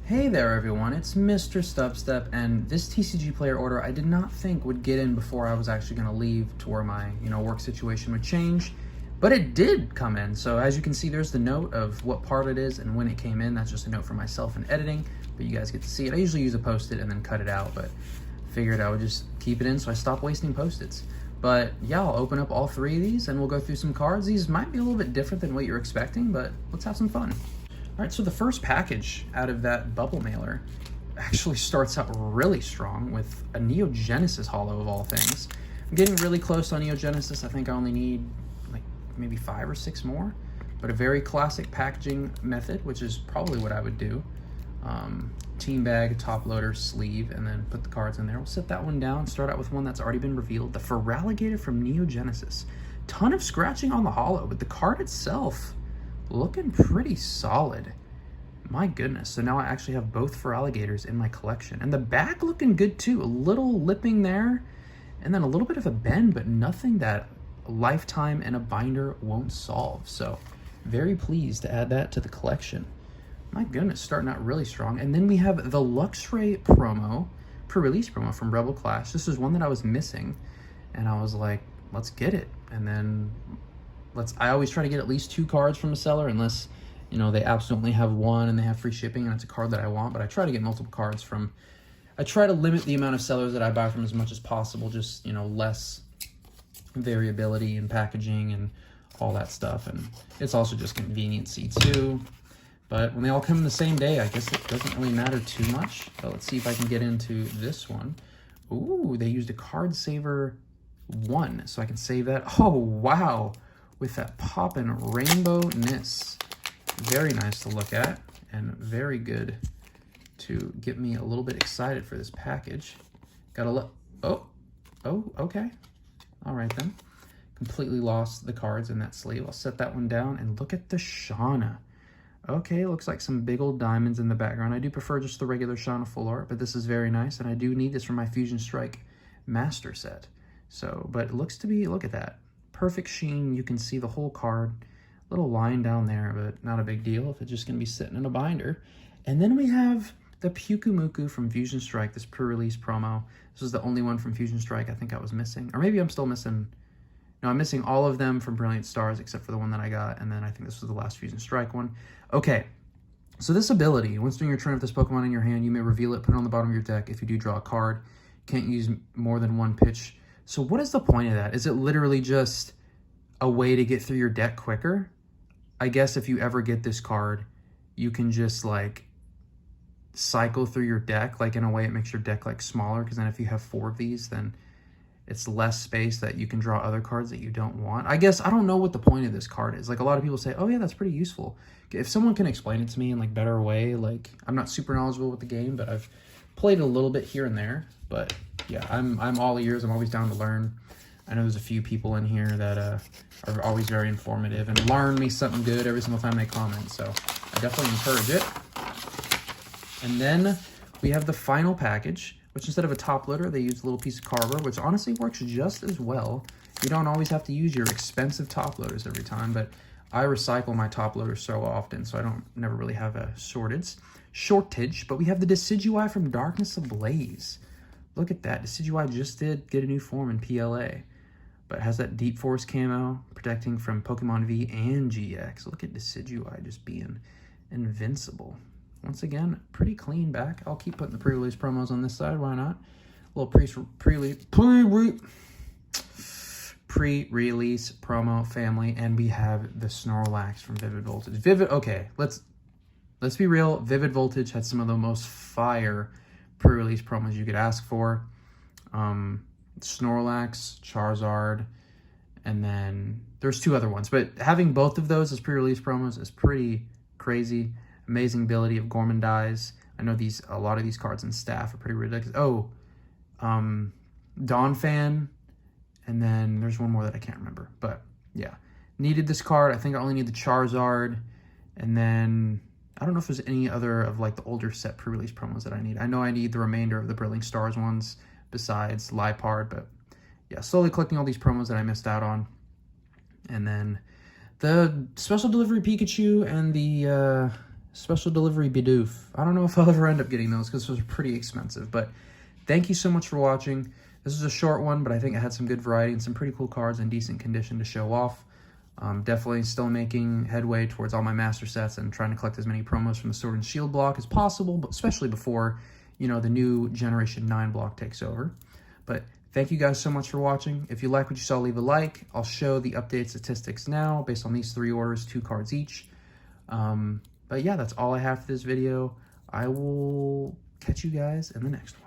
Hey there everyone, it's MisterStubstep, and this TCG player order I did not think would get in before I was actually going to leave to where my work situation would change, but it did come in. So as you can see, there's the note of what part it is and when it came in. That's just a note for myself in editing, but you guys get to see it. I usually use a post-it and then cut it out, but figured I would just keep it in so I stopped wasting post-its. But yeah, I'll open up all three of these and we'll go through some cards. These might be a little bit different than what you're expecting, but let's have some fun. All right, so the first package out of that bubble mailer actually starts out really strong with a Neo Genesis holo of all things. I'm getting really close on Neo Genesis. I think I only need like maybe 5 or 6 more, but a very classic packaging method, which is probably what I would do. Team bag, top loader, sleeve, and then put the cards in there. We'll set that one down, start out with one that's already been revealed, the Prerelease from Neo Genesis. Ton of scratching on the holo, but the card itself looking pretty solid. My goodness. So now I actually have both Prerelease in my collection. And the back looking good too. A little lipping there, and then a little bit of a bend, but nothing that a lifetime and a binder won't solve. So very pleased to add that to the collection. My goodness, starting out really strong. And then we have the Luxray promo, pre-release promo from Rebel Clash. This is one that I was missing, and I was like, let's get it. And then I always try to get at least 2 cards from a seller, unless, they absolutely have one and they have free shipping and it's a card that I want. But I try to get multiple cards from, I try to limit the amount of sellers that I buy from as much as possible, just, less variability in packaging and all that stuff. And it's also just conveniency too. But when they all come in the same day, I guess it doesn't really matter too much. But let's see if I can get into this one. Ooh, they used a card saver 1, so I can save that. Oh, wow. With that poppin' rainbow-ness. Very nice to look at, and very good to get me a little bit excited for this package. Gotta look. Oh, okay. All right then. Completely lost the cards in that sleeve. I'll set that one down, and look at the Shauna. Okay, looks like some big old diamonds in the background. I do prefer just the regular Shauna full art, but this is very nice, and I do need this for my Fusion Strike Master set. So, but it looks to be, look at that. Perfect sheen. You can see the whole card. Little line down there, but not a big deal if it's just going to be sitting in a binder. And then we have the Pyukumuku from Fusion Strike, this pre-release promo. This is the only one from Fusion Strike I think I was missing. Or maybe I'm still missing. No, I'm missing all of them from Brilliant Stars except for the one that I got. And then I think this was the last Fusion Strike one. Okay, so this ability, once during your turn, if this Pokemon in your hand, you may reveal it, put it on the bottom of your deck. If you do draw a card, can't use more than 1 pitch. So what is the point of that? Is it literally just a way to get through your deck quicker? I guess if you ever get this card, you can just like cycle through your deck. Like in a way it makes your deck like smaller, because then if you have 4 of these, then it's less space that you can draw other cards that you don't want. I guess I don't know what the point of this card is. Like a lot of people say, oh yeah, that's pretty useful. If someone can explain it to me in like better way, like I'm not super knowledgeable with the game, but I've played a little bit here and there. But yeah, I'm all ears. I'm always down to learn. I know there's a few people in here that are always very informative and learn me something good every single time they comment. So I definitely encourage it. And then we have the final package, which instead of a top loader, they use a little piece of cardboard, which honestly works just as well. You don't always have to use your expensive top loaders every time, but I recycle my top loaders so often, so I never really have a shortage. But we have the Decidueye from Darkness Ablaze. Look at that. Decidueye just did get a new form in PLA, but has that Deep Force camo, protecting from Pokemon V and GX. Look at Decidueye just being invincible. Once again, pretty clean back. I'll keep putting the pre-release promos on this side. Why not? A little pre-release promo family, and we have the Snorlax from Vivid Voltage. Okay, let's be real. Vivid Voltage had some of the most fire pre-release promos you could ask for. Snorlax, Charizard, and then there's 2 other ones. But having both of those as pre-release promos is pretty crazy. Amazing ability of Gormandize. I know a lot of these cards in staff are pretty ridiculous. Oh, Donphan, and then there's one more that I can't remember. But yeah, needed this card. I think I only need the Charizard, and then I don't know if there's any other of like the older set pre-release promos that I need. I know I need the remainder of the Brilliant Stars ones besides Lipard, but yeah, slowly collecting all these promos that I missed out on. And then the Special Delivery Pikachu and the Special Delivery Bidoof. I don't know if I'll ever end up getting those because those are pretty expensive, but thank you so much for watching. This is a short one, but I think it had some good variety and some pretty cool cards in decent condition to show off. Definitely still making headway towards all my master sets and trying to collect as many promos from the Sword and Shield block as possible, but especially before, you know, the new Generation 9 block takes over. But thank you guys so much for watching. If you like what you saw, leave a like. I'll show the updated statistics now based on these 3 orders, 2 cards each. But yeah, that's all I have for this video. I will catch you guys in the next one.